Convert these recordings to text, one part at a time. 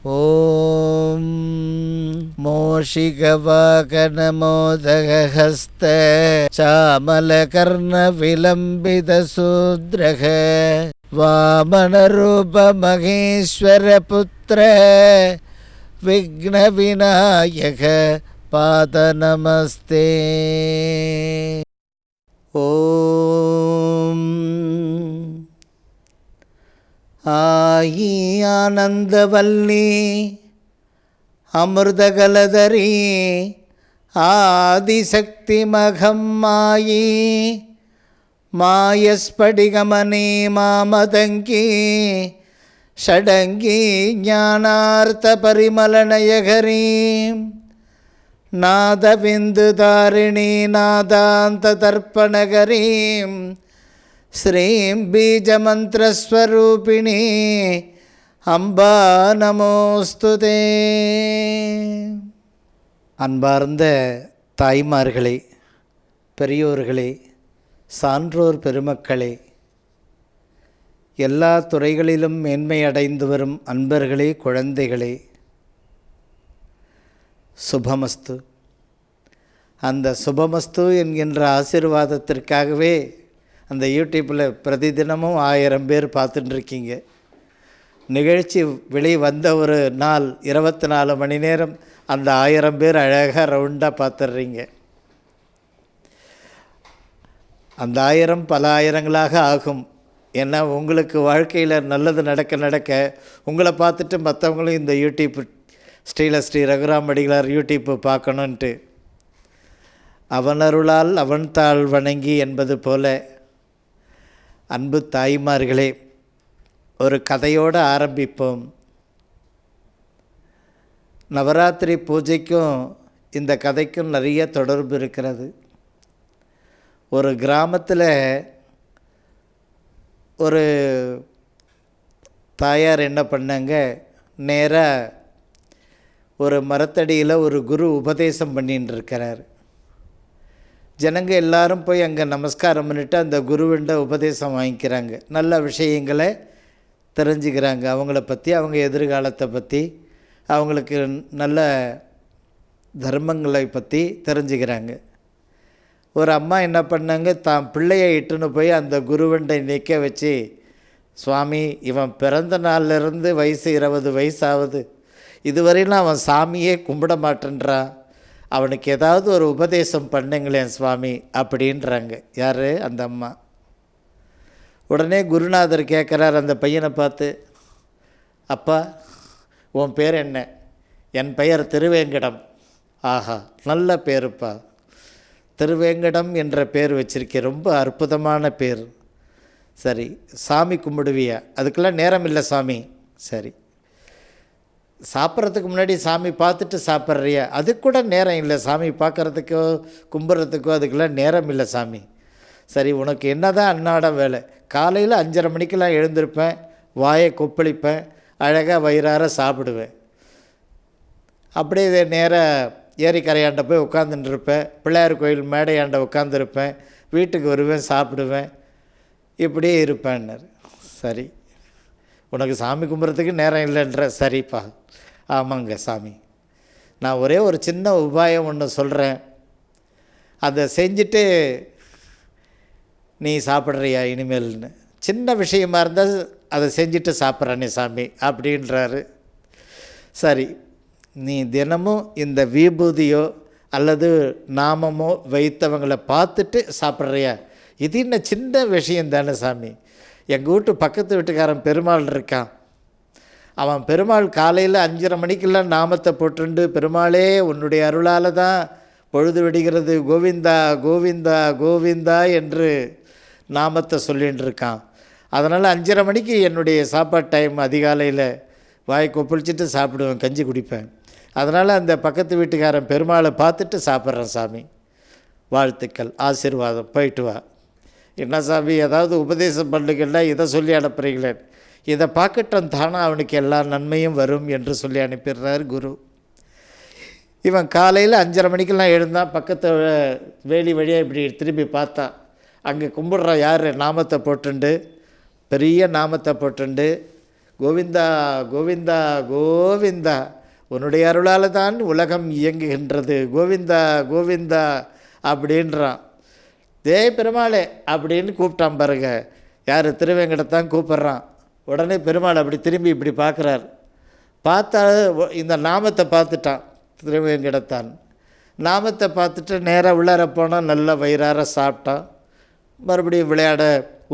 ஓம் மோஷிகவாகனமோதகஹஸ்த சாமலகர்ண விலம்பிதசூத்ரக வாமனரூப மகேஸ்வர புத்திர விக்ன விநாயக பாத நமஸ்தே. ஓம் ஆயி ஆனந்தவல்லி அமிர்தகலதரி ஆதிசக்தி மகம்மாயி மாயஸ்படிகமணி மாமதங்கி ஷடங்கி ஞானார்த்த பரிமளநயகரி நாதவிந்துதாரிணி நாதாந்த தர்ப்பணகரி ஸ்ரீம் பீஜமந்திரஸ்வரூபிணி அம்பா நமோஸ்துதே. அன்பார்ந்த தாய்மார்களே, பெரியோர்களே, சான்றோர் பெருமக்களே, எல்லா துறைகளிலும் மேன்மை அடைந்து வரும் அன்பர்களே, குழந்தைகளே, சுபமஸ்து. அந்த சுபமஸ்து என்கின்ற ஆசீர்வாதத்திற்காகவே அந்த யூடியூப்பில் பிரதிதினமும் 1000 பேர் பார்த்துட்டுருக்கீங்க. நிகழ்ச்சி வெளி வந்த ஒரு நாள் 24 மணி நேரம் அந்த 1000 பேர் அழகாக ரவுண்டாக பார்த்துடுறீங்க. அந்த 1000 பல ஆயிரங்களாக ஆகும். ஏன்னா உங்களுக்கு வாழ்க்கையில் நல்லது நடக்க நடக்க உங்களை பார்த்துட்டு மற்றவங்களும் இந்த யூடியூப் ஸ்ரீ ரகுராம் அடிகளார் யூடியூப்பு பார்க்கணுன்ட்டு அவனருளால் அவன் தாள் வணங்கி என்பது போல, அன்பு தாய்மார்களே, ஒரு கதையோடு ஆரம்பிப்போம். நவராத்திரி பூஜைக்கும் இந்த கதைக்கும் நிறைய தொடர்பு இருக்கிறது. ஒரு கிராமத்தில் ஒரு தாயார் என்ன பண்ணாங்க, நேராக ஒரு மரத்தடியில் ஒரு குரு உபதேசம் பண்ணின்னு இருக்கிறார். ஜனங்க எல்லாரும் போய் அங்கே நமஸ்காரம் பண்ணிவிட்டு அந்த குருவிண்ட உபதேசம் வாங்கிக்கிறாங்க. நல்ல விஷயங்களை தெரிஞ்சுக்கிறாங்க. அவங்கள பற்றி, அவங்க எதிர்காலத்தை பற்றி, அவங்களுக்கு நல்ல தர்மங்களை பற்றி தெரிஞ்சுக்கிறாங்க. ஒரு அம்மா என்ன பண்ணாங்க, தான் பிள்ளையை இட்டுன்னு போய் அந்த குருவண்டை நிற்க வச்சு, சுவாமி, இவன் பிறந்த நாள்லேருந்து வயசு 20 வயசாகுது, இதுவரையிலும் அவன் சாமியே கும்பிட மாட்டேன்றான், அவனுக்கு ஏதாவது ஒரு உபதேசம் பண்ணுங்களேன் சுவாமி அப்படின்றாங்க. யார்? அந்த அம்மா. உடனே குருநாதர் கேட்குறார் அந்த பையனை பார்த்து, அப்பா, உன் பேர் என்ன? என் பெயர் திருவேங்கடம். ஆஹா, நல்ல பேருப்பா, திருவேங்கடம் என்ற பேர் வச்சிருக்கே, ரொம்ப அற்புதமான பேர். சரி, சாமி கும்பிடுவியா? அதுக்கெல்லாம் நேரம் இல்லை சாமி. சரி, சாப்பிட்றதுக்கு முன்னாடி சாமி பார்த்துட்டு சாப்பிட்றியா? அதுக்கு கூட நேரம் இல்லை சாமி, பார்க்குறதுக்கோ கும்பிட்றதுக்கோ அதுக்கெல்லாம் நேரம் இல்லை சாமி. சரி, உனக்கு என்ன தான் அன்னாடம் வேலை? காலையில் 5:30 மணிக்கெல்லாம் எழுந்திருப்பேன், வாயை கொப்பளிப்பேன், அழகாக வயிறார சாப்பிடுவேன், அப்படியே நேராக ஏரிக்கரையாண்ட போய் உட்காந்துட்டுருப்பேன், பிள்ளையார் கோயில் மேடையாண்ட உட்காந்துருப்பேன், வீட்டுக்கு வருவேன், சாப்பிடுவேன், இப்படியே இருப்பேன்னார். சரி, உனக்கு சாமி கும்பிட்றதுக்கு நேரம் இல்லைன்ற. சரிப்பா, ஆமாங்க சாமி, நான் ஒரே ஒரு சின்ன உபாயம் ஒன்று சொல்கிறேன், அதை செஞ்சுட்டு நீ சாப்பிட்றியா இனிமேல்னு. சின்ன விஷயமா இருந்தால் அதை செஞ்சுட்டு சாப்பிட்றானே சாமி அப்படின்றாரு. சரி, நீ தினமும் இந்த விபூதியோ அல்லது நாமமோ வைத்தவங்களை பார்த்துட்டு சாப்பிட்றியா? இது என்ன சின்ன விஷயம் தானே சாமி. எங்கள் வீட்டு பக்கத்து வீட்டுக்காரன் பெருமாள் இருக்கான், அவன் பெருமாள் காலையில் 5:30 மணிக்கெல்லாம் நாமத்தை போட்டுண்டு, பெருமாளே உன்னுடைய அருளால் தான் பொழுது விடுகிறது, கோவிந்தா கோவிந்தா கோவிந்தா என்று நாமத்தை சொல்லிகிட்டு இருக்கான். அதனால் 5:30 மணிக்கு என்னுடைய சாப்பாடு டைம், அதிகாலையில் வாய் கொப்பளிச்சிட்டு சாப்பிடுவேன், கஞ்சி குடிப்பேன். அதனால் அந்த பக்கத்து வீட்டுக்காரன் பெருமாளை பார்த்துட்டு சாப்பிட்றேன் சாமி, வாழ்த்துக்கள், ஆசீர்வாதம், போயிட்டு வா. என்ன சாமி, ஏதாவது உபதேசம் பண்ணுங்கன்னா இதை சொல்லி அனுப்புகிறீங்களே, இதை பார்க்கட்டும் தானே அவனுக்கு எல்லா நன்மையும் வரும் என்று சொல்லி அனுப்பிடுறார் குரு. இவன் காலையில் 5:30 மணிக்கெல்லாம் எழுந்தான், பக்கத்து வேலி வழியாக இப்படி திரும்பி பார்த்தான், அங்கே கும்பிட்ற யார்? நாமத்தை போட்டுண்டு, பெரிய நாமத்தை போட்டுண்டு கோவிந்தா கோவிந்தா கோவிந்தா, உன்னுடைய அருளால் தான் உலகம் இயங்குகின்றது, கோவிந்தா கோவிந்தா அப்படின்றான். பெருமாளே அப்படின்னு கூப்பிட்டான் பாருங்க. யார்? திருவேங்கடத்தான் கூப்பிட்றான். உடனே பெருமாள் அப்படி திரும்பி இப்படி பார்க்குறார். பார்த்தா இந்த நாமத்தை பார்த்துட்டான் திருவேங்கடத்தான். நாமத்தை பார்த்துட்டு நேராக உள்ளார போனால் நல்லா வயிறார சாப்பிட்டான். மறுபடியும் விளையாட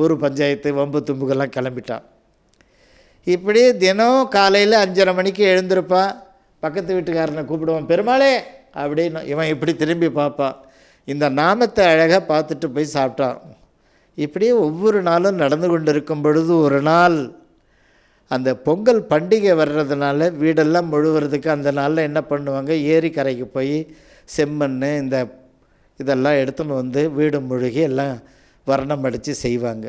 ஊர் பஞ்சாயத்து வம்பு தும்புக்கெல்லாம் கிளம்பிட்டான். இப்படி தினம் காலையில் 5:30 மணிக்கு எழுந்திருப்பான். பக்கத்து வீட்டுக்காரனை கூப்பிடுவான், பெருமாளே அப்படின்னு. இவன் இப்படி திரும்பி பார்ப்பான். இந்த நாமத்தை அழகாக பார்த்துட்டு போய் சாப்பிட்டான். இப்படியே ஒவ்வொரு நாளும் நடந்து கொண்டு இருக்கும் பொழுது ஒரு நாள் அந்த பொங்கல் பண்டிகை வர்றதுனால வீடெல்லாம் முழுவதுக்கு அந்த நாளில் என்ன பண்ணுவாங்க, ஏரி கரைக்கு போய் செம்மண் இதெல்லாம் எடுத்துன்னு வந்து வீடு முழுகி எல்லாம் வர்ணம் அடித்து செய்வாங்க.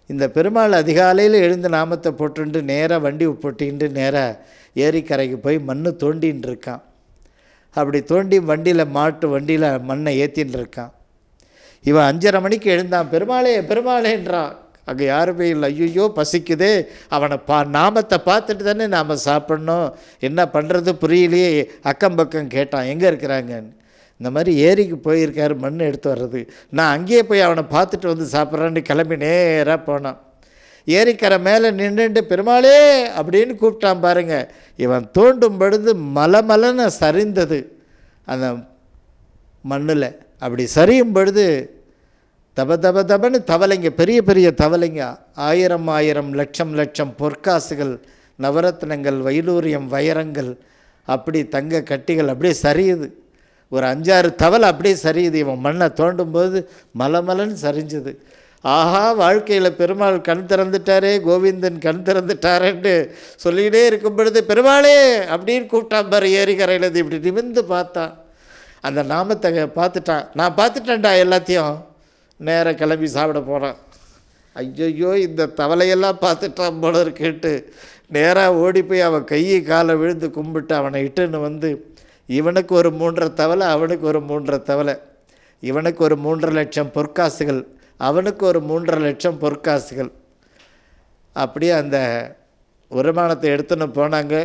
இந்த பெருமாள் அதிகாலையில் எழுந்து நாமத்தை போட்டுண்டு நேராக வண்டி போட்டின்ட்டு நேராக ஏரிக்கரைக்கு போய் மண் தோண்டின்னு இருக்கான். அப்படி தோண்டி வண்டியில் மண்ணை ஏற்றின்னு இருக்கான். இவன் 5:30 மணிக்கு எழுந்தான். பெருமாளே பெருமாளேன்றான். அங்கே யாருமே இல்லை. ஐயோ பசிக்குதே, அவனை நாமத்தை பார்த்துட்டு தானே நாம் சாப்பிட்ணும், என்ன பண்ணுறது புரியலையே. அக்கம் பக்கம் கேட்டான், எங்கே இருக்கிறாங்கன்னு. இந்த மாதிரி ஏரிக்கு போயிருக்காரு மண் எடுத்து வர்றது. நான் அங்கேயே போய் அவனை பார்த்துட்டு வந்து சாப்பிட்றான்னு கிளம்பி நேராக போனான். ஏரிக்கரை மேலே நின்றுட்டு பெருமாளே அப்படின்னு கூப்பிட்டான் பாருங்க. இவன் தோண்டும் பொழுது மலமலன்னு சரிந்தது அந்த மண்ணில். அப்படி சரியும் பொழுது தப தப தபன்னு தவளைங்க, பெரிய பெரிய தவளைங்க, 1000 லட்சம் பொற்காசுகள், நவரத்னங்கள், வைலூரியம், வைரங்கள், அப்படி தங்க கட்டிகள் அப்படியே சரியுது. ஒரு 5-6 தவளை அப்படியே சரியுது. இவன் மண்ணை தோண்டும்போது மலமலன்னு சரிஞ்சுது. ஆஹா, வாழ்க்கையில் பெருமாள் கண் திறந்துட்டாரே, கோவிந்தன் கண் திறந்துட்டாரேன்னு சொல்லிகிட்டே இருக்கும் பொழுது பெருமாளே அப்படின்னு கூப்பிட்டான் பாரு. ஏரிக்கரையில் இப்படி நிமிர்ந்து பார்த்தான். அந்த நாமத்தை பார்த்துட்டான். நான் பார்த்துட்டேன்டா எல்லாத்தையும். நேராக கிளம்பி சாப்பிட போகிறான். ஐயோ இந்த தவளையெல்லாம் பார்த்துட்டான் போல இருக்குன்ட்டு நேராக ஓடி போய் அவன் கையை காலை விழுந்து கும்பிட்டு அவனை இட்டுன்னு வந்து, இவனுக்கு ஒரு 3.5 தவளை, அவனுக்கு ஒரு 3.5 தவளை, இவனுக்கு ஒரு 3.5 லட்சம் பொற்காசுகள், அவனுக்கு ஒரு 3.5 லட்சம் பொற்காசுகள். அப்படியே அந்த வருமானத்தை எடுத்துன்னு போனாங்க.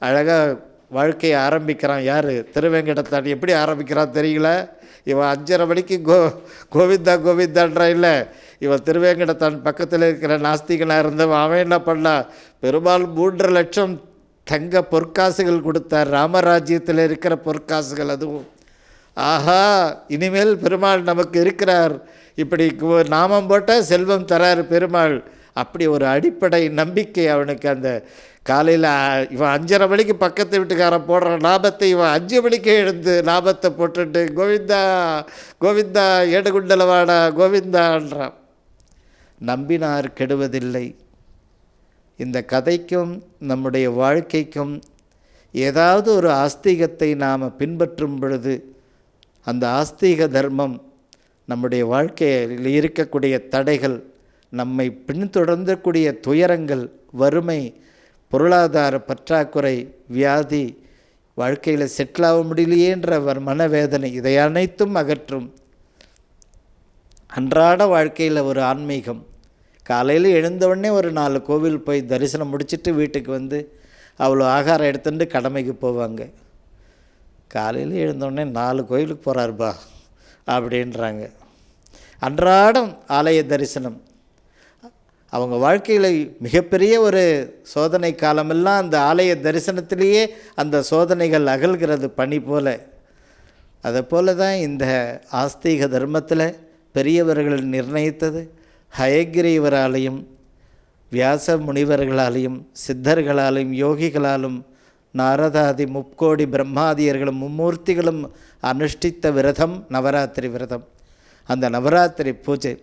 அழகாக வாழ்க்கையை ஆரம்பிக்கிறான். யார்? திருவேங்கடத்தான். எப்படி ஆரம்பிக்கிறான் தெரியல. இவன் 5:30 மணிக்கு கோவிந்தா கோவிந்தான்றா இல்லை. இவன் திருவேங்கடத்தான் பக்கத்தில் இருக்கிற நாஸ்திகனாக இருந்தவன். அவன் என்ன பண்ணான், பெருமாள் 3.5 லட்சம் தங்க பொற்காசுகள் கொடுத்தார். ராமராஜ்யத்தில் இருக்கிற பொற்காசுகள் அதுவும். ஆஹா, இனிமேல் பெருமாள் நமக்கு இருக்கிறார், இப்படி நாமம் போட்டால் செல்வம் தரார் பெருமாள். அப்படி ஒரு அடிப்படை நம்பிக்கை அவனுக்கு. அந்த காலையில் இவன் 5:30 மணிக்கு பக்கத்து வீட்டுக்காரன் போடுற லாபத்தை இவன் 5 மணிக்கே எழுந்து லாபத்தை போட்டுட்டு கோவிந்தா கோவிந்தா ஏடுகுண்டலவாடா கோவிந்தான்றான். நம்பினார் கெடுவதில்லை. இந்த கதைக்கும் நம்முடைய வாழ்க்கைக்கும் ஏதாவது ஒரு ஆஸ்திகத்தை நாம் பின்பற்றும் பொழுது அந்த ஆஸ்திக தர்மம் நம்முடைய வாழ்க்கையில் இருக்கக்கூடிய தடைகள், நம்மை பின்தொடர்ந்தக்கூடிய துயரங்கள், வறுமை, பொருளாதார பற்றாக்குறை, வியாதி, வாழ்க்கையில் செட்டில் ஆக முடியலையேன்ற மனவேதனை, இதை அனைத்தும் அகற்றும். அன்றாட வாழ்க்கையில் ஒரு ஆன்மீகம். காலையில் எழுந்தவுடனே ஒரு 4 கோவில் போய் தரிசனம் முடிச்சுட்டு வீட்டுக்கு வந்து அவ்வளோ ஆகாரம் எடுத்துட்டு கடமைக்கு போவாங்க. காலையில் எழுந்தவுடனே 4 கோயிலுக்கு போகிறாருப்பா அப்படின்றாங்க. அன்றாடம் ஆலய தரிசனம். அவங்க வாழ்க்கையில் மிகப்பெரிய ஒரு சோதனை காலமெல்லாம் அந்த ஆலய தரிசனத்திலேயே அந்த சோதனைகள் அகல்கிறது பனி போல. அதை போல தான் இந்த ஆஸ்திக தர்மத்தில் பெரியவர்கள் நிர்ணயித்தது. ஹயகிரீவராலையும் வியாச முனிவர்களாலையும் சித்தர்களாலையும் யோகிகளாலும் நாரதாதி 3 பிரம்மாதியர்களும் 3மூர்த்திகளும் அனுஷ்டித்த விரதம் நவராத்திரி விரதம். அந்த நவராத்திரி பூஜை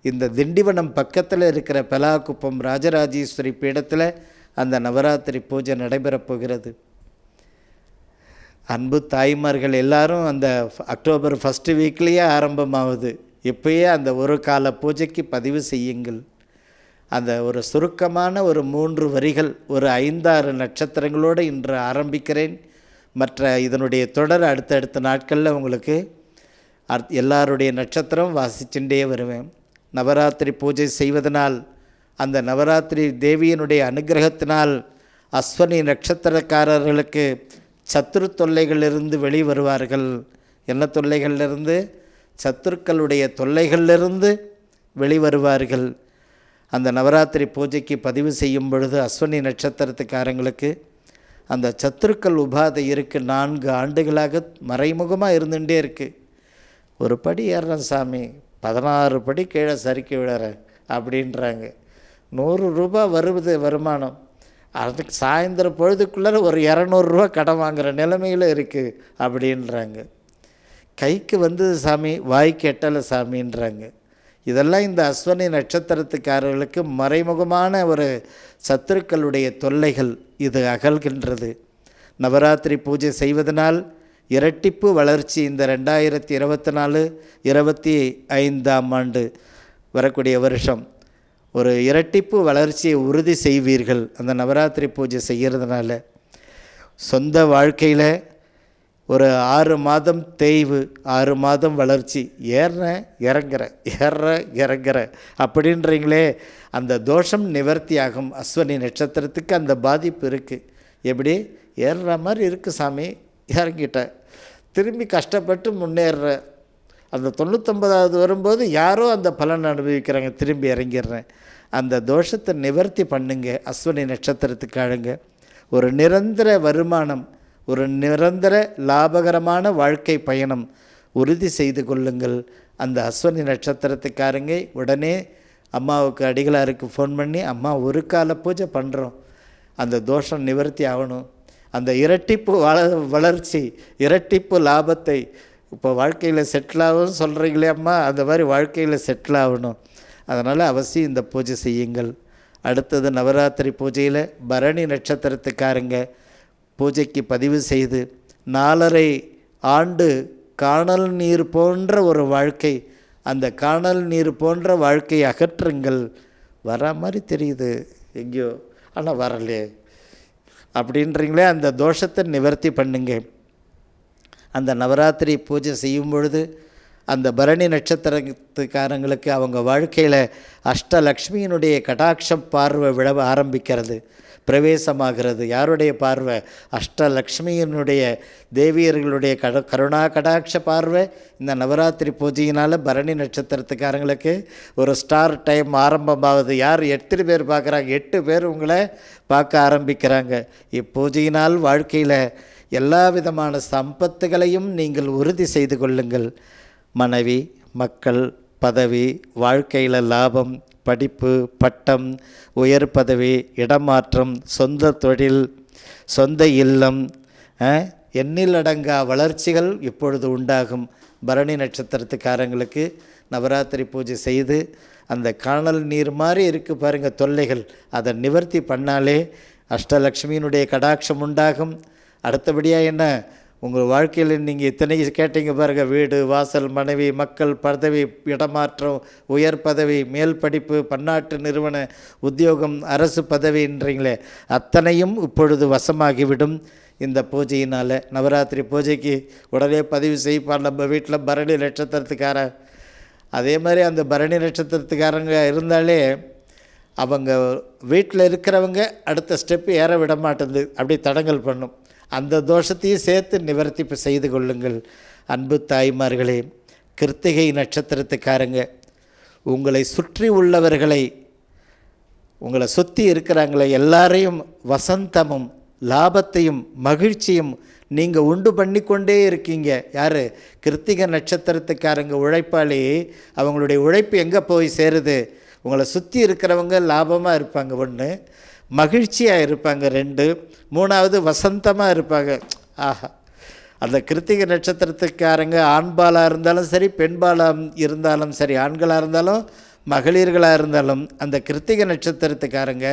இந்த திண்டிவனம் பக்கத்தில் இருக்கிற பெலாக்குப்பம் ராஜராஜேஸ்வரி பீடத்தில் அந்த நவராத்திரி பூஜை நடைபெறப் போகிறது. அன்பு தாய்மார்கள் எல்லாரும் அந்த அக்டோபர் 1 வீக்லேயே ஆரம்பமாகுது. இப்போயே அந்த ஒரு கால பூஜைக்கு பதிவு செய்யுங்கள். அந்த ஒரு சுருக்கமான ஒரு 3 வரிகள், ஒரு 5-6 நட்சத்திரங்களோடு இன்று ஆரம்பிக்கிறேன். மற்ற இதனுடைய தொடர் அடுத்தடுத்த நாட்களில் உங்களுக்கு எல்லாருடைய நட்சத்திரம் வாசிச்சுட்டே வருவேன். நவராத்திரி பூஜை செய்வதனால் அந்த நவராத்திரி தேவியினுடைய அனுகிரகத்தினால் அஸ்வினி நட்சத்திரக்காரர்களுக்கு சத்துரு தொல்லைகளிலிருந்து வெளிவருவார்கள். என்ன தொல்லைகளிலிருந்து? சத்துருக்களுடைய தொல்லைகளிலிருந்து வெளிவருவார்கள். அந்த நவராத்திரி பூஜைக்கு பதிவு செய்யும் பொழுது அஸ்வினி நட்சத்திரத்துக்காரங்களுக்கு அந்த சத்துருக்கள் உபாதை இருக்குது. 4 ஆண்டுகளாக மறைமுகமாக இருந்துகிட்டே இருக்குது. ஒரு படி ஏறுறேன் சாமி, 16 படி கீழே சறுக்கி விடுறேன் அப்படின்றாங்க. 100 ரூபா வருவது வருமானம், அதுக்கு சாயந்தரம் பொழுதுக்குள்ளே ஒரு 200 ரூபா கடன் வாங்குகிற நிலைமையில் இருக்குது அப்படின்றாங்க. கைக்கு வந்தது சாமி, வாய்க்கு எட்டலை சாமின்றாங்க. இதெல்லாம் இந்த அஸ்வினி நட்சத்திரத்துக்காரர்களுக்கு மறைமுகமான ஒரு சத்துருக்களுடைய தொல்லைகள். இது அகல்கின்றது. நவராத்திரி பூஜை செய்வதனால் இரட்டிப்பு வளர்ச்சி. இந்த 2024-25ஆம் ஆண்டு வரக்கூடிய வருஷம் ஒரு இரட்டிப்பு வளர்ச்சியை உறுதி செய்வீர்கள் அந்த நவராத்திரி பூஜை செய்கிறதுனால. சொந்த வாழ்க்கையில் ஒரு 6 மாதம் தேய்வு, 6 மாதம் வளர்ச்சி, ஏறுறேன் இறங்குறேன் அப்படின்றீங்களே, அந்த தோஷம் நிவர்த்தி ஆகும். அஸ்வினி நட்சத்திரத்துக்கு அந்த பாதிப்பு இருக்குது. எப்படி? ஏறுற மாதிரி இருக்குது சாமி, இறங்கிட்டேன், திரும்பி கஷ்டப்பட்டு முன்னேறுற. அந்த 99வது வரும்போது யாரோ அந்த பலன் அனுபவிக்கிறாங்க, திரும்பி இறங்கிடுறேன். அந்த தோஷத்தை நிவர்த்தி பண்ணுங்க. அஸ்வினி நட்சத்திரத்துக்காக ஒரு நிரந்தர வருமானம், ஒரு நிரந்தர லாபகரமான வாழ்க்கை பயணம் உறுதி செய்து கொள்ளுங்கள். அந்த அஸ்வினி நட்சத்திரத்துக்காரங்க உடனே அம்மாவுக்கு, அடிகளாருக்கு ஃபோன் பண்ணி, அம்மா ஒரு கால பூஜை பண்ணுறோம், அந்த தோஷம் நிவர்த்தி ஆகணும், அந்த இரட்டிப்பு வளர்ச்சி, இரட்டிப்பு லாபத்தை இப்போ வாழ்க்கையில் செட்டில் ஆகும் சொல்கிறீங்களே அம்மா, அந்த மாதிரி வாழ்க்கையில் செட்டில் ஆகணும். அதனால் அவசியம் இந்த பூஜை செய்யுங்கள். அடுத்தது நவராத்திரி பூஜையில் பரணி நட்சத்திரத்துக்காரங்க பூஜைக்கு பதிவு செய்து 4.5 ஆண்டு காணல் நீர் போன்ற ஒரு வாழ்க்கை, அந்த காணல் நீர் போன்ற வாழ்க்கையை அகற்றுங்கள். வர மாதிரி தெரியுது எங்கேயோ, ஆனால் வரலையே அப்படின்றீங்களே, அந்த தோஷத்தை நிவர்த்தி பண்ணுங்க. அந்த நவராத்திரி பூஜை செய்யும் பொழுது அந்த பரணி நட்சத்திரத்துக்காரங்களுக்கு அவங்க வாழ்க்கையில் அஷ்டலக்ஷ்மியினுடைய கடாட்சம் பார்வை விழ ஆரம்பிக்கிறது, பிரவேசமாகிறது. யாருடைய பார்வை? அஷ்டலக்ஷ்மியினுடைய தேவியர்களுடைய கருணா கடாட்ச பார்வை இந்த நவராத்திரி பூஜையினால் பரணி நட்சத்திரத்துக்காரங்களுக்கு ஒரு ஸ்டார் டைம் ஆரம்பமாகுது. யார்? 8 பேர் பார்க்குறாங்க, 8 பேர் உங்களை பார்க்க ஆரம்பிக்கிறாங்க. இப்பூஜையினால் வாழ்க்கையில் எல்லா விதமான சம்பத்துகளையும் நீங்கள் உறுதி செய்து கொள்ளுங்கள். மனைவி, மக்கள், பதவி, வாழ்க்கையில் லாபம், படிப்பு, பட்டம், உயர் பதவி, இடமாற்றம், சொந்த தொழில், சொந்த இல்லம், எண்ணிலடங்கா வளர்ச்சிகள் இப்பொழுது உண்டாகும். பரணி நட்சத்திரத்துக்காரங்களுக்கு நவராத்திரி பூஜை செய்து அந்த காணல் நீர் மாதிரி இருக்குது பாருங்கள் தொல்லைகள், அதை நிவர்த்தி பண்ணாலே அஷ்டலக்ஷ்மியினுடைய கடாட்சம் உண்டாகும். அடுத்தபடியாக என்ன? உங்கள் வாழ்க்கையில் நீங்கள் இத்தனை கேட்டீங்க பாருங்கள், வீடு, வாசல், மனைவி, மக்கள், பதவி, இடமாற்றம், உயர் பதவி, மேல் படிப்பு, பன்னாட்டு நிறுவன உத்தியோகம், அரசு பதவின்றீங்களே, அத்தனையும் இப்பொழுது வசமாகிவிடும் இந்த பூஜையினால். நவராத்திரி பூஜைக்கு உடனே பதிவு செய்ப்பார் நம்ம வீட்டில் பரணி நட்சத்திரத்துக்கார. அதே மாதிரி அந்த பரணி நட்சத்திரத்துக்காரங்க இருந்தாலே அவங்க வீட்டில் இருக்கிறவங்க அடுத்த ஸ்டெப்பு ஏற விட மாட்டேங்குது, அப்படியே தடங்கல் பண்ணும். அந்த தோஷத்தையும் சேர்த்து நிவர்த்தி செய்து கொள்ளுங்கள். அன்பு தாய்மார்களே, கிருத்திகை நட்சத்திரத்துக்காரங்க உங்களை சுற்றி உள்ளவர்களை, உங்களை சுற்றி இருக்கிறாங்களே எல்லாரையும் வசந்தமும் லாபத்தையும் மகிழ்ச்சியும் நீங்கள் உண்டு பண்ணி கொண்டே இருக்கீங்க. யார்? கிருத்திகை நட்சத்திரத்துக்காரங்க உழைப்பாளி. அவங்களுடைய உழைப்பு எங்கே போய் சேருது? உங்களை சுற்றி இருக்கிறவங்க லாபமாக இருப்பாங்க, 1, மகிழ்ச்சியாக இருப்பாங்க, 2, 3வது வசந்தமாக இருப்பாங்க. ஆஹா, அந்த கிருத்திகை நட்சத்திரத்துக்காரங்க ஆண்பாலாக இருந்தாலும் சரி, பெண்பாலாக இருந்தாலும் சரி, ஆண்களாக இருந்தாலும் மகளிர்களாக இருந்தாலும், அந்த கிருத்திகை நட்சத்திரத்துக்காரங்க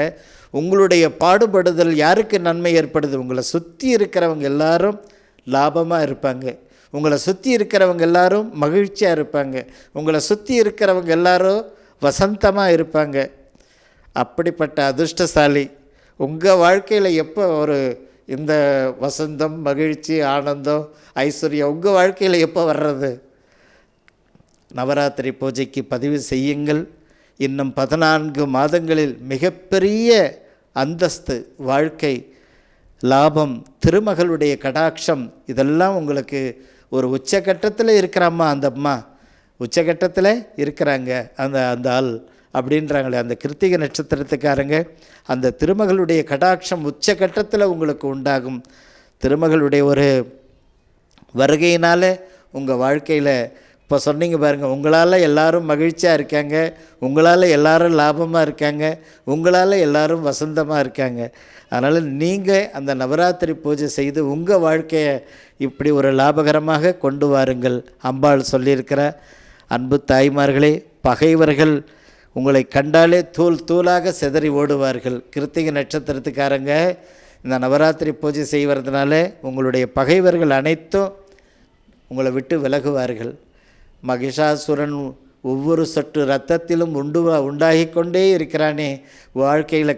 உங்களுடைய பாடுபடுதல் யாருக்கு நன்மை ஏற்படுது? உங்களை சுற்றி இருக்கிறவங்க எல்லாரும் லாபமாக இருப்பாங்க, உங்களை சுற்றி இருக்கிறவங்க எல்லாரும் மகிழ்ச்சியாக இருப்பாங்க, உங்களை சுற்றி இருக்கிறவங்க எல்லாரும் வசந்தமாக இருப்பாங்க. அப்படிப்பட்ட அதிர்ஷ்டசாலி உங்கள் வாழ்க்கையில் எப்போ ஒரு இந்த வசந்தம், மகிழ்ச்சி, ஆனந்தம், ஐஸ்வர்யம் உங்கள் வாழ்க்கையில் எப்போ வர்றது? நவராத்திரி பூஜைக்கு பதிவு செய்யுங்கள். இன்னும் 14 மாதங்களில் மிகப்பெரிய அந்தஸ்து, வாழ்க்கை, லாபம், திருமகளுடைய கடாட்சம் இதெல்லாம் உங்களுக்கு ஒரு உச்சகட்டத்தில் இருக்கிறாம்மா. அந்த அம்மா உச்சகட்டத்தில் இருக்கிறாங்க, அந்த ஆள் அப்படின்றாங்களே அந்த கிருத்திகை நட்சத்திரத்துக்காரங்க. அந்த திருமகளுடைய கடாட்சம் உச்சகட்டத்தில் உங்களுக்கு உண்டாகும். திருமகளுடைய ஒரு வருகையினால் உங்கள் வாழ்க்கையில் இப்போ சொன்னீங்க பாருங்கள், உங்களால் எல்லாரும் மகிழ்ச்சியாக இருக்காங்க, உங்களால் எல்லாரும் லாபமாக இருக்காங்க, உங்களால் எல்லாரும் வசந்தமாக இருக்காங்க. அதனால் நீங்கள் அந்த நவராத்திரி பூஜை செய்து உங்கள் வாழ்க்கையை இப்படி ஒரு லாபகரமாக கொண்டு வாருங்கள். அம்பாள் சொல்லியிருக்கிற அன்பு தாய்மார்களே, பகைவர்கள் உங்களை கண்டாலே தூள் தூளாக சிதறி ஓடுவார்கள். கிருத்திகை நட்சத்திரத்துக்காரங்க இந்த நவராத்திரி பூஜை செய்வதனால உங்களுடைய பகைவர்கள் அனைத்தும் உங்களை விட்டு விலகுவார்கள். மகிஷாசுரன் ஒவ்வொரு சொட்டு இரத்தத்திலும் உண்டாகி கொண்டே இருக்கிறானே வாழ்க்கையில்.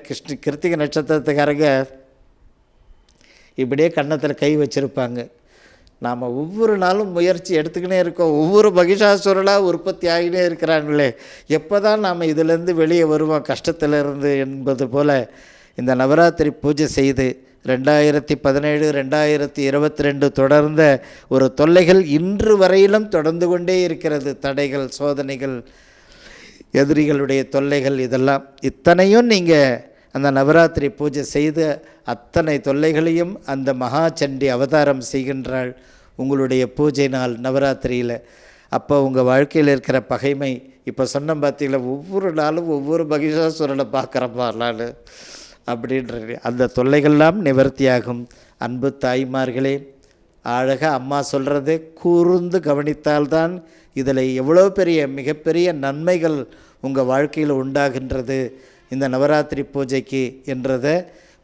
கிருத்திகை நட்சத்திரத்துக்காரங்க இப்படியே கன்னத்தில் கை வச்சுருப்பாங்க. நாம் ஒவ்வொரு நாளும் முயற்சி எடுத்துக்கினே இருக்கோம். ஒவ்வொரு மகிஷாசுரனாக உற்பத்தி ஆகினே இருக்கிறாங்களே, எப்போ தான் நாம் இதிலேருந்து வெளியே வருவோம் கஷ்டத்திலிருந்து என்பது போல் இந்த நவராத்திரி பூஜை செய்து 2017 2022 தொடர்ந்த ஒரு தொல்லைகள் இன்று வரையிலும் தொடர்ந்து கொண்டே இருக்கிறது. தடைகள், சோதனைகள், எதிரிகளுடைய தொல்லைகள், இதெல்லாம் இத்தனையும் நீங்கள் அந்த நவராத்திரி பூஜை செய்த அத்தனை தொல்லைகளையும் அந்த மகாசண்டி அவதாரம் செய்கின்றாள் உங்களுடைய பூஜை நாள் நவராத்திரியில். அப்போ உங்கள் வாழ்க்கையில் இருக்கிற பகைமை, இப்போ சொன்ன பார்த்தீங்களா, ஒவ்வொரு நாளும் ஒவ்வொரு மகிஷாசுரனை பார்க்குறப்பா நான் அப்படின்ற அந்த தொல்லைகள்லாம் நிவர்த்தியாகும். அன்பு தாய்மார்களே, அழகாக அம்மா சொல்கிறது கூர்ந்து கவனித்தால்தான் இதில் எவ்வளோ பெரிய மிகப்பெரிய நன்மைகள் உங்கள் வாழ்க்கையில் உண்டாகின்றது இந்த நவராத்திரி பூஜைக்கு என்றதை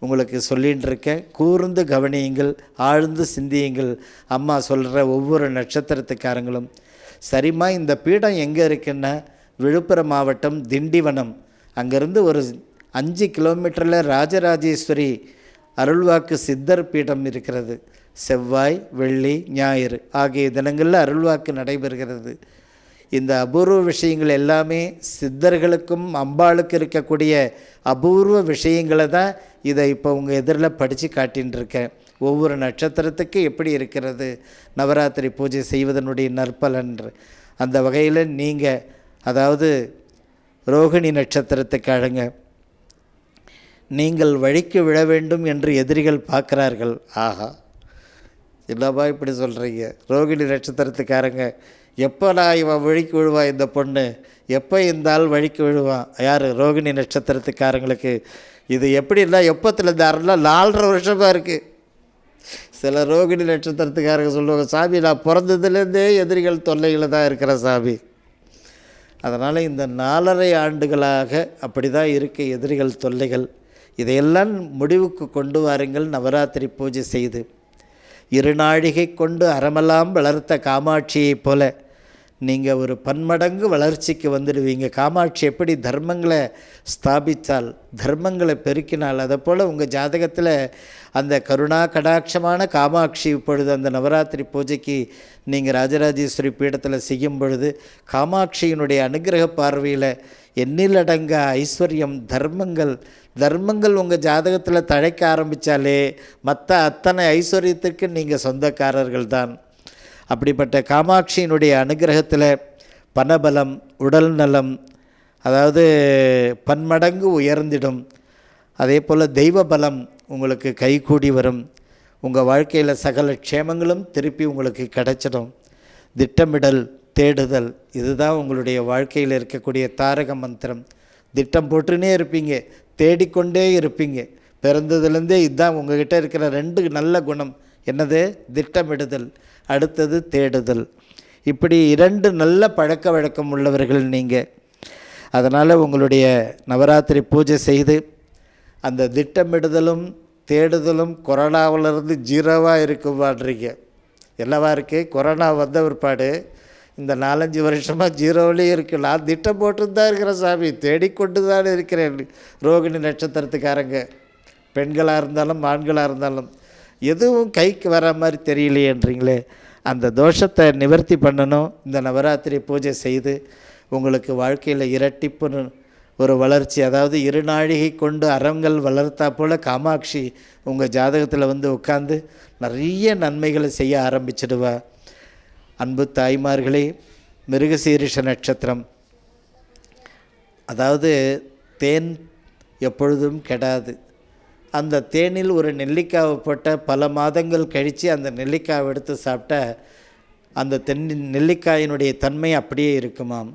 உங்களுக்கு சொல்லின்னு இருக்கேன். கூர்ந்து கவனியுங்கள், ஆழ்ந்து சிந்தியுங்கள். அம்மா சொல்கிற ஒவ்வொரு நட்சத்திரத்துக்காரங்களும் சரிம்மா. இந்த பீடம் எங்கே இருக்குன்னா விழுப்புரம் மாவட்டம் திண்டிவனம். அங்கேருந்து ஒரு 5 கிலோமீட்டரில் ராஜராஜேஸ்வரி அருள்வாக்கு சித்தர் பீடம் இருக்கிறது. செவ்வாய், வெள்ளி, ஞாயிறு ஆகிய தினங்களில் அருள்வாக்கு நடைபெறுகிறது. இந்த அபூர்வ விஷயங்கள் எல்லாமே சித்தர்களுக்கும் அம்பாளுக்கு இருக்கக்கூடிய அபூர்வ விஷயங்களை தான் இதை இப்போ உங்கள் எதிரில் படித்து காட்டின்னு இருக்கேன். ஒவ்வொரு நட்சத்திரத்துக்கு எப்படி இருக்கிறது நவராத்திரி பூஜை செய்வதனுடைய நற்பலன். அந்த வகையில் நீங்கள் அதாவது ரோகிணி நட்சத்திரத்துக்கு அழங்க, நீங்கள் வழிக்கு விழ வேண்டும் என்று எதிரிகள் பார்க்குறார்கள். ஆஹா, என்னப்பா இப்படி சொல்கிறீங்க? ரோகிணி நட்சத்திரத்துக்காரங்க எப்போ நான் இவன் வழிக்கு விழுவான், இந்த பொண்ணு எப்போ இந்த ஆள் வழிக்கு விழுவான்? யார்? ரோகிணி நட்சத்திரத்துக்காரங்களுக்கு இது எப்படின்னா எப்போத்துலேருந்து 4.5 வருஷமாக இருக்குது. சில ரோகிணி நட்சத்திரத்துக்காரங்க சொல்லுவாங்க, சாமி நான் பிறந்ததுலேருந்தே எதிரிகள் தொல்லையில் தான் இருக்கிற சாமி. அதனால் இந்த 4.5 ஆண்டுகளாக அப்படி தான் இருக்குது எதிரிகள் தொல்லைகள். இதையெல்லாம் முடிவுக்கு கொண்டு வாருங்கள் நவராத்திரி பூஜை செய்து. 2 நாழிகை கொண்டு அறமெல்லாம் வளர்த்த காமாட்சியைப் போல நீங்கள் ஒரு பன்மடங்கு வளர்ச்சிக்கு வந்துடுவீங்க. காமாட்சி எப்படி தர்மங்களை ஸ்தாபித்தால், தர்மங்களை பெருக்கினால், அதை போல் உங்கள் ஜாதகத்தில் அந்த கருணா கடாட்சமான காமாட்சி இப்பொழுது அந்த நவராத்திரி பூஜைக்கு நீங்கள் ராஜராஜேஸ்வரி பீடத்தில் செய்யும் பொழுது காமாட்சியினுடைய அனுகிரக பார்வையில் எண்ணிலடங்க ஐஸ்வர்யம், தர்மங்கள் உங்கள் ஜாதகத்தில் தழைக்க ஆரம்பித்தாலே மற்ற அத்தனை ஐஸ்வர்யத்துக்கு நீங்கள் சொந்தக்காரர்கள் தான். அப்படிப்பட்ட காமாட்சியினுடைய அனுகிரகத்தில் பணபலம், உடல் நலம், அதாவது பன்மடங்கு உயர்ந்திடும். அதே போல் தெய்வ பலம் உங்களுக்கு கைகூடி வரும். உங்கள் வாழ்க்கையில் சகல க்ஷேமங்களும் திருப்பி உங்களுக்கு கிடைச்சிடும். திட்டமிடல், தேடுதல், இதுதான் உங்களுடைய வாழ்க்கையில் இருக்கக்கூடிய தாரக மந்திரம். திட்டம் போட்டுன்னே இருப்பீங்க, தேடிக்கொண்டே இருப்பீங்க. பிறந்ததுலேருந்தே இதுதான் உங்கள்கிட்ட இருக்கிற 2 நல்ல குணம். என்னது? திட்டமிடுதல், அடுத்தது தேடுதல். இப்படி 2 நல்ல பழக்க வழக்கம் உள்ளவர்கள் நீங்கள். அதனால் உங்களுடைய நவராத்திரி பூஜை செய்து அந்த திட்டமிடுதலும் தேடுதலும் கொரோனாவிலிருந்து 0வாக இருக்குமான்றீங்க. என்னவா இருக்குது? கொரோனா வந்த பிற்பாடு இந்த 4-5 வருஷமாக 0விலேயே இருக்குது. நான் திட்டம் போட்டு தான் இருக்கிறேன் சாமி, தேடிக்கொண்டு தான் இருக்கிறேன். ரோகிணி நட்சத்திரத்துக்காரங்க பெண்களாக இருந்தாலும் ஆண்களாக இருந்தாலும் எதுவும் கைக்கு வர மாதிரி தெரியலையேன்றீங்களே, அந்த தோஷத்தை நிவர்த்தி பண்ணணும். இந்த நவராத்திரி பூஜை செய்து உங்களுக்கு வாழ்க்கையில் இரட்டிப்பு ஒரு வளர்ச்சி, அதாவது 2 நாழிகை கொண்டு அறங்கள் வளர்த்தா போல் காமாட்சி உங்கள் ஜாதகத்தில் வந்து உட்காந்து நிறைய நன்மைகளை செய்ய ஆரம்பிச்சிடுவா. அன்பு தாய்மார்களே, மிருகசீரிஷ நட்சத்திரம், அதாவது தேன் எப்பொழுதும் கெடாது. அந்த தேனில் ஒரு நெல்லிக்காவை போட்ட பல மாதங்கள் கழித்து அந்த நெல்லிக்காவை எடுத்து சாப்பிட்டா அந்த நெல்லிக்காயினுடைய தன்மை அப்படியே இருக்குமாம்.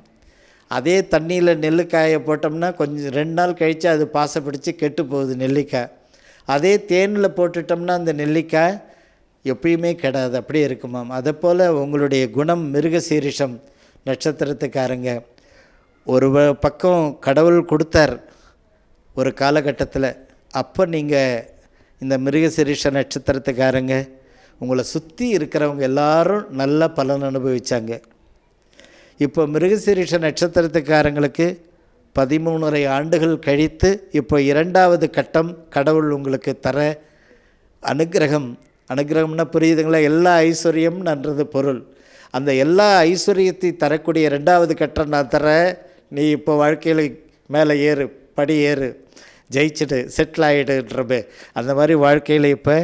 அதே தண்ணியில் நெல்லிக்காயை போட்டோம்னா கொஞ்சம் 2 நாள் கழித்து அது பாசை பிடிச்சி கெட்டு போகுது நெல்லிக்காய். அதே தேனில் போட்டுட்டோம்னா அந்த நெல்லிக்காய் எப்பயுமே கெடாது, அப்படியே இருக்குமாம். அதை போல் உங்களுடைய குணம் மிருகசீரிஷம் நட்சத்திரத்துக்காரங்க. ஒரு பக்கம் கடவுள் கொடுத்தார் ஒரு காலகட்டத்தில். அப்போ நீங்கள் இந்த மிருகசீரிஷ நட்சத்திரத்துக்காரங்க உங்களை சுற்றி இருக்கிறவங்க எல்லாரும் நல்ல பலன் அனுபவித்தாங்க. இப்போ மிருகசீரிஷ நட்சத்திரத்துக்காரங்களுக்கு 13.5 ஆண்டுகள் கழித்து இப்போ 2வது கட்டம் கடவுள் உங்களுக்கு தர அனுகிரகம்னா புரியுதுங்களா? எல்லா ஐஸ்வர்யம் நன்றது பொருள். அந்த எல்லா ஐஸ்வர்யத்தை தரக்கூடிய 2வது கட்டம் நான் தரேன், நீ இப்போ வாழ்க்கையில் மேலே ஏறு, படி ஏறு, ஜெயிச்சுட்டு செட்டில் ஆகிடுன்றமே. அந்த மாதிரி வாழ்க்கையில் இப்போ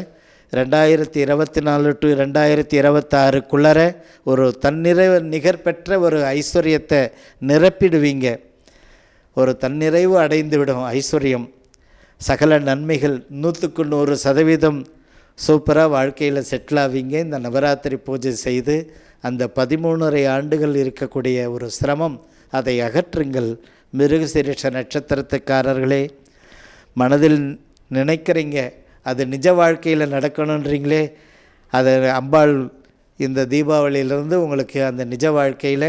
2024 டு 2026க்குள்ளர ஒரு தன்னிறைவு நிகர்பெற்ற ஒரு ஐஸ்வர்யத்தை நிரப்பிடுவீங்க. ஒரு தன்னிறைவு அடைந்து விடும் ஐஸ்வர்யம், சகல நன்மைகள் 100க்கு 100% சூப்பராக வாழ்க்கையில் செட்டில் ஆவீங்க. இந்த நவராத்திரி பூஜை செய்து அந்த 13.5 ஆண்டுகள் இருக்கக்கூடிய ஒரு சிரமம் அதை அகற்றுங்கள். மிருகசீரிஷ நட்சத்திரத்துக்காரர்களே, மனதில் நினைக்கிறீங்க, அது நிஜ வாழ்க்கையில் நடக்கணுன்றீங்களே, அதை அம்பாள் இந்த தீபாவளியிலிருந்து உங்களுக்கு அந்த நிஜ வாழ்க்கையில்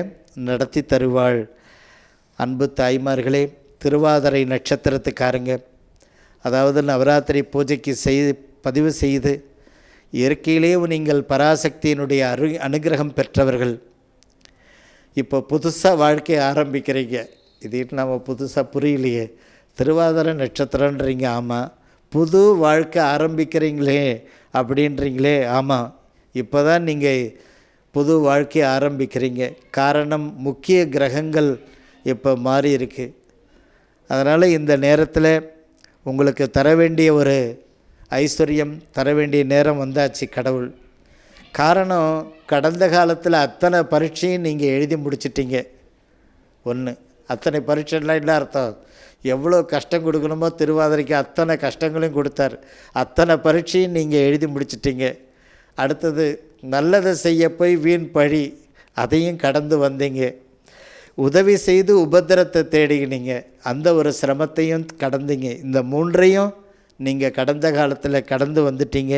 நடத்தி தருவாள். அன்பு தாய்மார்களே, திருவாதிரை நட்சத்திரத்துக்காரங்க, அதாவது நவராத்திரி பூஜைக்கு பதிவு செய்து இயற்கையிலேயே நீங்கள் பராசக்தியினுடைய அனுகிரகம் பெற்றவர்கள். இப்போ புதுசாக வாழ்க்கையை ஆரம்பிக்கிறீங்க. இது நம்ம புதுசாக புரியலையே, திருவாதிரை நட்சத்திரன்றீங்க. ஆமாம், புது வாழ்க்கை ஆரம்பிக்கிறீங்களே அப்படின்றீங்களே. ஆமாம், இப்போ தான் நீங்கள் புது வாழ்க்கையை ஆரம்பிக்கிறீங்க. காரணம், முக்கிய கிரகங்கள் இப்போ மாறி இருக்குது. அதனால் இந்த நேரத்தில் உங்களுக்கு தர வேண்டிய ஒரு ஐஸ்வர்யம் தர வேண்டிய நேரம் வந்தாச்சு கடவுள். காரணம், கடந்த காலத்தில் அத்தனை பரீட்சையும் நீங்கள் எழுதி முடிச்சிட்டிங்க. ஒன்று, அத்தனை பரீட்சைலாம் இல்லை அர்த்தம், எவ்வளோ கஷ்டம் கொடுக்கணுமோ திருவாதிரைக்கு அத்தனை கஷ்டங்களையும் கொடுத்தார். அத்தனை பரீட்சையும் நீங்கள் எழுதி முடிச்சிட்டிங்க. அடுத்தது, நல்லதை செய்ய போய் வீண் பழி, அதையும் கடந்து வந்தீங்க. உதவி செய்து உபத்திரத்தை தேடிக்கினீங்க, அந்த ஒரு சிரமத்தையும் கடந்தீங்க. இந்த 3ஐயும் நீங்கள் கடந்த காலத்தில் கடந்து வந்துட்டீங்க.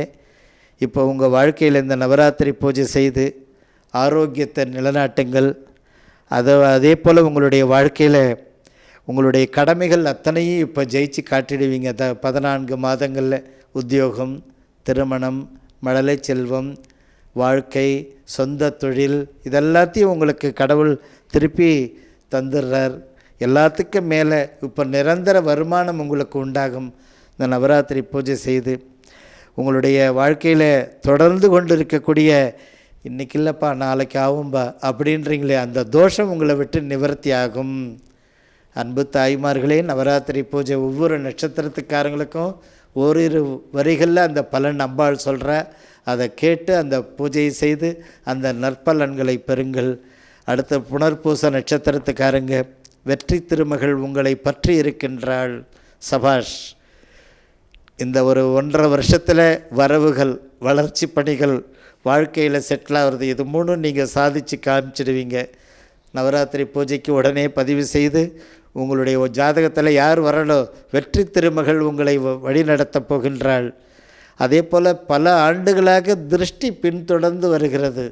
இப்போ உங்கள் வாழ்க்கையில் இந்த நவராத்திரி பூஜை செய்து ஆரோக்கியத்தை நிலநாட்டுங்கள். அதே போல் உங்களுடைய வாழ்க்கையில் உங்களுடைய கடமைகள் அத்தனையும் இப்போ ஜெயிச்சு காட்டிடுவீங்க. 14 மாதங்களில் உத்தியோகம், திருமணம், மழலை செல்வம், வாழ்க்கை, சொந்த தொழில், இதெல்லாத்தையும் உங்களுக்கு கடவுள் திருப்பி தந்துடுறார். எல்லாத்துக்கும் மேலே இப்போ நிரந்தர வருமானம் உங்களுக்கு உண்டாகும். இந்த நவராத்திரி பூஜை செய்து உங்களுடைய வாழ்க்கையில் தொடர்ந்து கொண்டு இருக்கக்கூடிய, இன்றைக்கி இல்லைப்பா நாளைக்கு ஆகும்பா அப்படின்றீங்களே, அந்த தோஷம் உங்களை விட்டு நிவர்த்தி ஆகும். அன்பு தாய்மார்களே, நவராத்திரி பூஜை ஒவ்வொரு நட்சத்திரத்துக்காரங்களுக்கும் ஓரிரு வரிகளில் அந்த பலன் அம்பாள் சொல்கிற, அதை கேட்டு அந்த பூஜையை செய்து அந்த நற்பலன்களை பெறுங்கள். அடுத்த புனர்பூச நட்சத்திரத்துக்காரங்க, வெற்றி திருமகள் உங்களை பற்றி இருக்கின்றாள். சபாஷ். இந்த ஒரு 1.5 வருஷத்தில் வரவுகள், வளர்ச்சி பணிகள், வாழ்க்கையில் செட்டில் ஆகிறது, இது 3 நீங்கள் சாதித்து காமிச்சிடுவீங்க. நவராத்திரி பூஜைக்கு உடனே பதிவு செய்து உங்களுடைய ஜாதகத்தில் யார் வரலோ வெற்றி திருமகள் உங்களை வழிநடத்தப் போகின்றாள். அதே போல் பல ஆண்டுகளாக திருஷ்டி பின்தொடர்ந்து வருகிறது,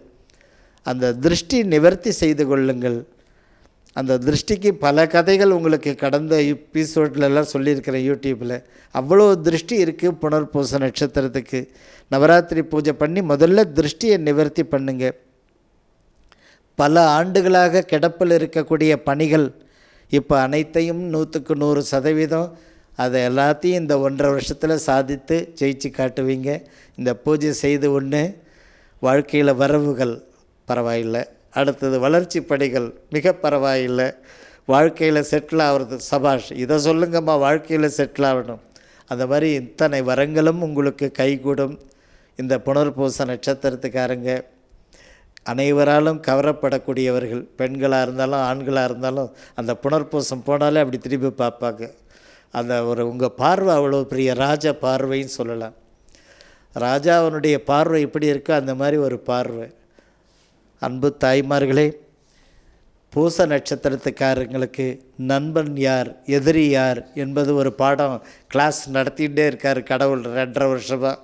அந்த திருஷ்டி நிவர்த்தி செய்து கொள்ளுங்கள். அந்த திருஷ்டிக்கு பல கதைகள் உங்களுக்கு கடந்த எபிசோட்லலாம் சொல்லியிருக்கிறேன் யூடியூப்பில். அவ்வளோ திருஷ்டி இருக்குது புனர்பூச நட்சத்திரத்துக்கு. நவராத்திரி பூஜை பண்ணி முதல்ல திருஷ்டியை நிவர்த்தி பண்ணுங்க. பல ஆண்டுகளாக கிடப்பில் இருக்கக்கூடிய பணிகள் இப்போ அனைத்தையும் 100க்கு 100% அதை எல்லாத்தையும் இந்த 1.5 வருஷத்தில் சாதித்து ஜெயிச்சு காட்டுவீங்க. இந்த பூஜை செய்து ஒன்று வாழ்க்கையில் வரவுகள் பரவாயில்லை, அடுத்தது வளர்ச்சி படிகள் மிக பரவாயில்லை, வாழ்க்கையில் செட்டில் ஆகிறது. சபாஷ், இதை சொல்லுங்கம்மா, வாழ்க்கையில் செட்டில் ஆகணும். அந்த மாதிரி இத்தனை வரங்களும் உங்களுக்கு கைகூடும். இந்த புனர்பூச நட்சத்திரத்துக்காரங்க அனைவராலும் கவரப்படக்கூடியவர்கள், பெண்களாக இருந்தாலும் ஆண்களாக இருந்தாலும் அந்த புனர்பூசம் போனாலே அப்படி திரும்பி பார்ப்பாங்க. அந்த உங்கள் பார்வை அவ்வளோ பெரிய ராஜா பார்வைன்னு சொல்லலாம். ராஜாவனுடைய பார்வை எப்படி இருக்கோ அந்த மாதிரி ஒரு பார்வை. அன்பு தாய்மார்களே, பூச நட்சத்திரத்துக்காரங்களுக்கு நண்பன் யார், எதிரி யார் என்பது ஒரு பாடம் கிளாஸ் நடத்திகிட்டே இருக்கார் கடவுள். 2.5 வருஷமாக,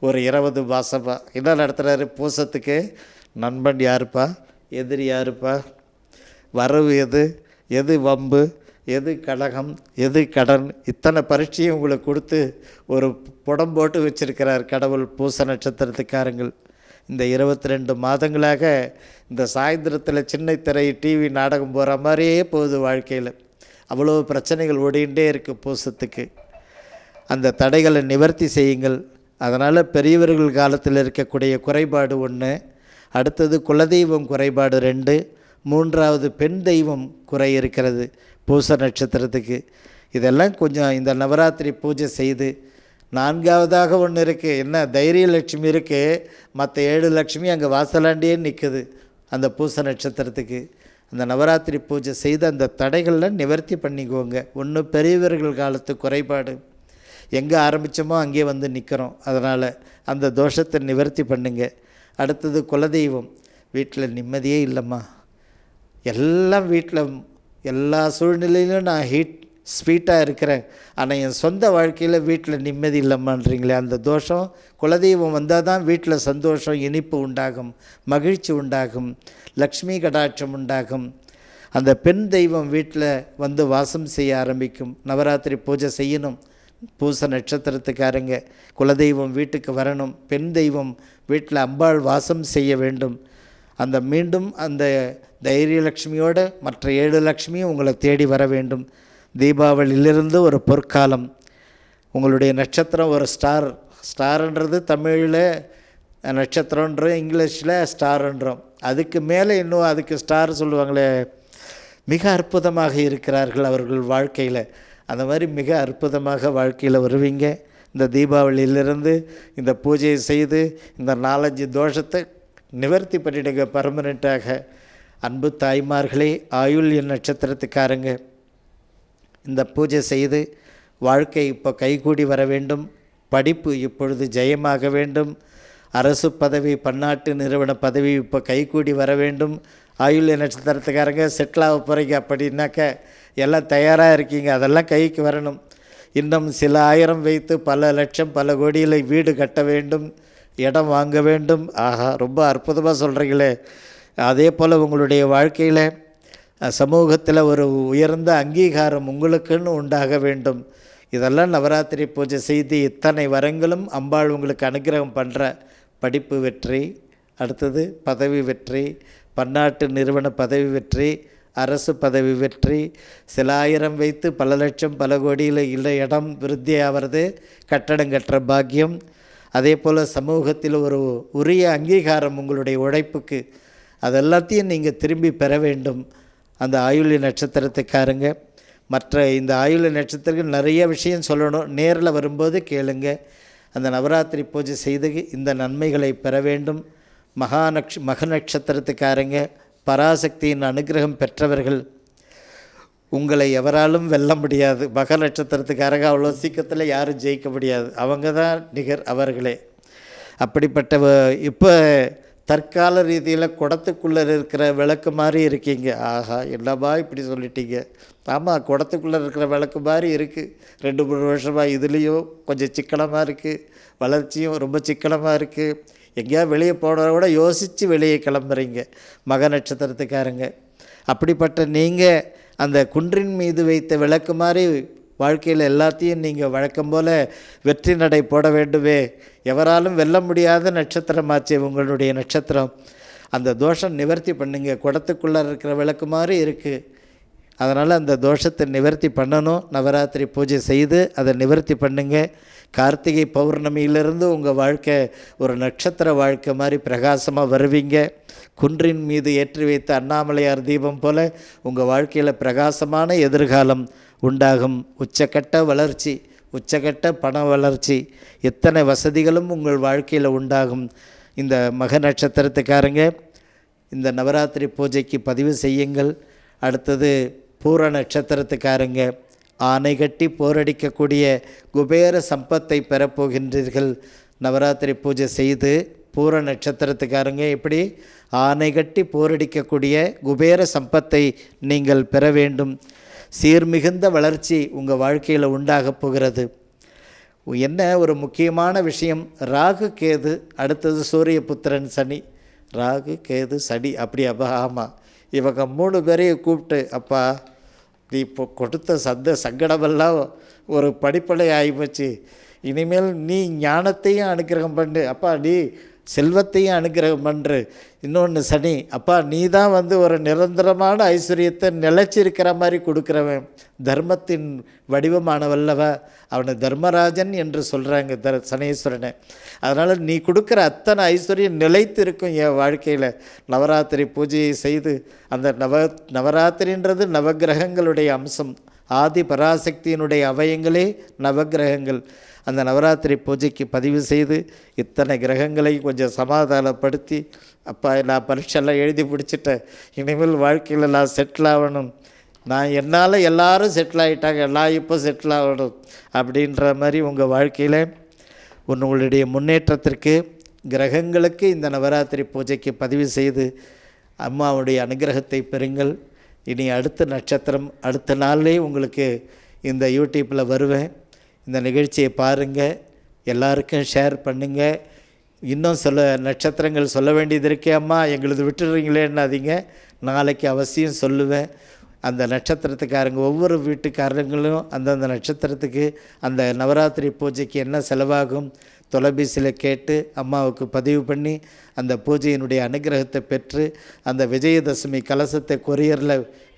ஒரு 20 மாதமாக என்ன நடத்துகிறாரு? பூசத்துக்கு நண்பன் யாருப்பா, எதிரி யாருப்பா, வரவு எது, எது வம்பு, எது கலகம், எது கடன், இத்தனை பரீட்சையும் உங்களுக்கு கொடுத்து ஒரு புடம் போட்டு வச்சிருக்கிறார் கடவுள். பூச நட்சத்திரத்துக்காரங்கள் இந்த 22 மாதங்களாக இந்த சாயந்தரத்தில் சின்ன திரை டிவி நாடகம் போகிற மாதிரியே போகுது வாழ்க்கையில். அவ்வளோ பிரச்சனைகள் ஓடிகிட்டே இருக்குது பூசத்துக்கு. அந்த தடைகளை நிவர்த்தி செய்யுங்கள். அதனால் பெரியவர்கள் காலத்தில் இருக்கக்கூடிய குறைபாடு 1, அடுத்தது குலதெய்வம் குறைபாடு 2, 3வது பெண் தெய்வம் குறை இருக்கிறது பூச நட்சத்திரத்துக்கு. இதெல்லாம் கொஞ்சம் இந்த நவராத்திரி பூஜை செய்து, 4வதாக ஒன்று இருக்குது. என்ன, தைரிய லட்சுமி இருக்குது, மற்ற 7 லட்சுமி அங்கே வாசலாண்டியே நிற்குது அந்த பூச நட்சத்திரத்துக்கு. அந்த நவராத்திரி பூஜை செய்து அந்த தடைகள்லாம் நிவர்த்தி பண்ணிக்குவோங்க. ஒன்று பெரியவர்கள் காலத்து குறைபாடு, எங்கே ஆரம்பித்தோமோ அங்கே வந்து நிற்கிறோம். அதனால் அந்த தோஷத்தை நிவர்த்தி பண்ணுங்க. அடுத்தது குலதெய்வம். வீட்டில் நிம்மதியே இல்லைம்மா, எல்லாம் வீட்டில் எல்லா சூழ்நிலையிலும் நான் ஸ்வீட்டாக இருக்கிறேன், ஆனால் என் சொந்த வாழ்க்கையில் வீட்டில் நிம்மதி இல்லைம்மான்றீங்களே, அந்த தோஷம். குலதெய்வம் வந்தால் தான் வீட்டில் சந்தோஷம், இனிப்பு உண்டாகும், மகிழ்ச்சி உண்டாகும், லக்ஷ்மி கடாட்சம் உண்டாகும். அந்த பெண் தெய்வம் வீட்டில் வந்து வாசம் செய்ய ஆரம்பிக்கும். நவராத்திரி பூஜை செய்யணும். பூச நட்சத்திரத்துக்காரங்க குலதெய்வம் வீட்டுக்கு வரணும். பெண் தெய்வம் வீட்டில் அம்பாள் வாசம் செய்ய வேண்டும். அந்த மீண்டும் அந்த தைரியலட்சுமியோடு மற்ற 7 லட்சுமியும் உங்களை தேடி வர வேண்டும். தீபாவளியிலிருந்து ஒரு பொற்காலம். உங்களுடைய நட்சத்திரம் ஒரு ஸ்டார்ன்றது தமிழில் நட்சத்திரன்றோம், இங்கிலீஷில் ஸ்டார்ன்றோம். அதுக்கு மேலே இன்னும் அதுக்கு ஸ்டார் சொல்லுவாங்களே, மிக அற்புதமாக இருக்கிறார்கள் அவர்கள் வாழ்க்கையில். அந்த மாதிரி மிக அற்புதமாக வாழ்க்கையில் வருவீங்க. இந்த தீபாவளியிலிருந்து இந்த பூஜையை செய்து இந்த 4-5 தோஷத்தை நிவர்த்தி பண்ணிடுங்க பர்மனெண்ட்டாக. அன்பு தாய்மார்களே, ஆயுள்ய நட்சத்திரத்துக்காரங்க இந்த பூஜை செய்து வாழ்க்கை இப்போ கைகூடி வர வேண்டும். படிப்பு இப்பொழுது ஜெயமாக வேண்டும். அரசு பதவி, பன்னாட்டு நிறுவன பதவி இப்போ கைகூடி வர வேண்டும். ஆயுள்ய நட்சத்திரத்துக்காரங்க செட்டில் ஆக போகிறீங்க அப்படின்னாக்க எல்லாம் தயாராக இருக்கீங்க, அதெல்லாம் கைக்கு வரணும். இன்னும் சில ஆயிரம் வைத்து பல லட்சம் பல கோடியில் வீடு கட்ட வேண்டும், இடம் வாங்க வேண்டும். ஆஹா, ரொம்ப அற்புதமாக சொல்கிறீங்களே. அதே போல் உங்களுடைய வாழ்க்கையில் சமூகத்தில் ஒரு உயர்ந்த அங்கீகாரம் உங்களுக்குன்னு உண்டாக வேண்டும். இதெல்லாம் நவராத்திரி பூஜை செய்து இத்தனை வரங்களும் அம்பாள் உங்களுக்கு அனுகிரகம் பண்ணுற. படிப்பு வெற்றி, அடுத்தது பதவி வெற்றி, பன்னாட்டு நிறுவன பதவி வெற்றி, அரசு பதவி வெற்றி, சில ஆயிரம் வைத்து பல லட்சம் பல கோடியில் இல்லை இடம் விருத்தி ஆகிறது, கட்டடம் கட்டுற பாக்கியம். அதே போல் சமூகத்தில் ஒரு உரிய அங்கீகாரம் உங்களுடைய உழைப்புக்கு, அதெல்லாத்தையும் நீங்கள் திரும்பி பெற வேண்டும். அந்த ஆயுள்ய நட்சத்திரத்துக்காரங்க மற்ற இந்த ஆயுள்ய நட்சத்திரத்துக்கு நிறைய விஷயம் சொல்லணும், நேரில் வரும்போது கேளுங்க. அந்த நவராத்திரி பூஜை செய்து இந்த நன்மைகளை பெற வேண்டும். மக நட்சத்திரத்துக்காரங்க பராசக்தியின் அனுகிரகம் பெற்றவர்கள், உங்களை எவராலும் வெல்ல முடியாது. மக நட்சத்திரத்துக்காரங்க அவ்வளோ சீக்கிரத்தில் யாரும் ஜெயிக்க முடியாது, அவங்க தான் நிகர் அவர்களே. அப்படிப்பட்ட இப்போ தற்கால ரீதியில் குடத்துக்குள்ளே இருக்கிற விளக்கு மாதிரி இருக்கீங்க. ஆஹா, என்னப்பா இப்படி சொல்லிட்டீங்க. ஆமாம், குடத்துக்குள்ளே இருக்கிற விளக்கு மாதிரி இருக்குது. 2-3 வருஷமாக இதுலேயும் கொஞ்சம் சிக்கனமாக இருக்குது, வளர்ச்சியும் ரொம்ப சிக்கனமாக இருக்குது. எங்கேயா வெளியே போனதை கூட யோசித்து வெளியே கிளம்புறீங்க மக நட்சத்திரத்துக்காரங்க. அப்படிப்பட்ட நீங்கள் அந்த குன்றின் மீது வைத்த விளக்கு மாதிரி வாழ்க்கையில் எல்லாத்தையும் நீங்கள் வழக்கம் போல் வெற்றி நடை போட வேண்டுமே. எவராலும் வெல்ல முடியாத நட்சத்திரமாச்சு உங்களுடைய நட்சத்திரம். அந்த தோஷம் நிவர்த்தி பண்ணுங்க. குடத்துக்குள்ளே இருக்கிற விளக்கு மாதிரி இருக்குது, அதனால் அந்த தோஷத்தை நிவர்த்தி பண்ணணும். நவராத்திரி பூஜை செய்து அதை நிவர்த்தி பண்ணுங்க. கார்த்திகை பௌர்ணமியிலிருந்து உங்கள் வாழ்க்கை ஒரு நட்சத்திர வாழ்க்கை மாதிரி பிரகாசமாக வருவீங்க. குன்றின் மீது ஏற்றி வைத்த அண்ணாமலையார் தீபம் போல் உங்கள் வாழ்க்கையில் பிரகாசமான எதிர்காலம் உண்டாகும். உச்சக்கட்ட வளர்ச்சி, உச்சக்கட்ட பண வளர்ச்சி, எத்தனை வசதிகளும் உங்கள் வாழ்க்கையில் உண்டாகும். இந்த மக நட்சத்திரத்துக்காரங்க இந்த நவராத்திரி பூஜைக்கு பதிவு செய்யுங்கள். அடுத்தது பூர நட்சத்திரத்துக்காரங்க ஆனை கட்டி போரடிக்கக்கூடிய குபேர சம்பத்தை பெறப்போகின்றீர்கள். நவராத்திரி பூஜை செய்து பூர நட்சத்திரத்துக்காரங்க எப்படி ஆனை கட்டி போரடிக்கக்கூடிய குபேர சம்பத்தை நீங்கள் பெற வேண்டும். சீர்மிகுந்த வளர்ச்சி உங்கள் வாழ்க்கையில் உண்டாகப் போகிறது. என்ன ஒரு முக்கியமான விஷயம், ராகு கேது, அடுத்தது சூரிய புத்திரன் சனி. ராகு கேது சனி அப்படி அப்பா, ஆமாம், இவங்க 3 பேரையும் கூப்பிட்டு, அப்பா நீ இப்போ கொடுத்த சங்கடமெல்லாம் ஒரு படிப்படை ஆகிப்போச்சு, இனிமேல் நீ ஞானத்தையும் அனுக்கிரகம் பண்ணு, அப்பா நீ செல்வத்தையும் அனுக்கிரகம் பண்ணு. இன்னொன்று சனி, அப்பா நீ தான் ஒரு நிரந்தரமான ஐஸ்வர்யத்தை நிலைச்சிருக்கிற மாதிரி கொடுக்குறவன், தர்மத்தின் வடிவமானவல்லவா, அவனை தர்மராஜன் என்று சொல்கிறாங்க சனீஸ்வரனை. அதனால் நீ கொடுக்குற அத்தனை ஐஸ்வர்யம் நிலைத்து இருக்கும் என் வாழ்க்கையில். நவராத்திரி பூஜையை செய்து அந்த நவராத்திரின்றது நவகிரகங்களுடைய அம்சம், ஆதி பராசக்தியினுடைய அவயங்களே நவகிரகங்கள். அந்த நவராத்திரி பூஜைக்கு பதிவு செய்து இத்தனை கிரகங்களை கொஞ்சம் சமாதானப்படுத்தி, அப்பா நான் பரீட்சைலாம் எழுதி பிடிச்சிட்டேன், இனிமேல் வாழ்க்கையில் நான் செட்டில் ஆகணும், நான் என்னால் எல்லாரும் செட்டில் ஆகிட்டாங்க, நான் இப்போ செட்டில் ஆகணும் அப்படின்ற மாதிரி உங்கள் வாழ்க்கையில் உங்களுடைய முன்னேற்றத்திற்கு கிரகங்களுக்கு இந்த நவராத்திரி பூஜைக்கு பதிவு செய்து அம்மாவுடைய அனுகிரகத்தை பெறுங்கள். இனி அடுத்த நட்சத்திரம் அடுத்த நாள்லே உங்களுக்கு இந்த யூடியூப்பில் வருவேன். இந்த நிகழ்ச்சியை பாருங்கள், எல்லாருக்கும் ஷேர் பண்ணுங்கள். இன்னும் சில நட்சத்திரங்கள் சொல்ல வேண்டியது இருக்கே, அம்மா எங்களது விட்டுறீங்களேன்னாதீங்க, நாளைக்கு அவசியம் சொல்லுவேன். அந்த நட்சத்திரத்துக்காரங்க ஒவ்வொரு வீட்டுக்காரங்களும் அந்தந்த நட்சத்திரத்துக்கு அந்த நவராத்திரி பூஜைக்கு என்ன செலவாகும் தொலைபேசியில் கேட்டு அம்மாவுக்கு பதிவு பண்ணி அந்த பூஜையினுடைய அனுகிரகத்தை பெற்று அந்த விஜயதசமி கலசத்தை கொரியரில்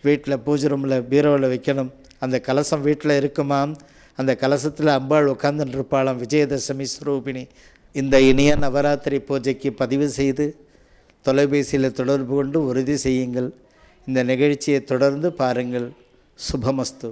வீட்டில் பூஜை ரூமில் பீரோவில் வைக்கணும். அந்த கலசம் வீட்டில் இருக்குமாம், அந்த கலசத்தில் அம்பாள் உட்கார்ந்துட்டு இருப்பாளாம், விஜயதசமி ஸ்வரூபிணி. இந்த இனிய நவராத்திரி பூஜைக்கு பதிவு செய்து தொலைபேசியில் தொடர்பு கொண்டு உறுதி செய்யுங்கள். இந்த நிகழ்ச்சியை தொடர்ந்து பாருங்கள். சுபமஸ்து.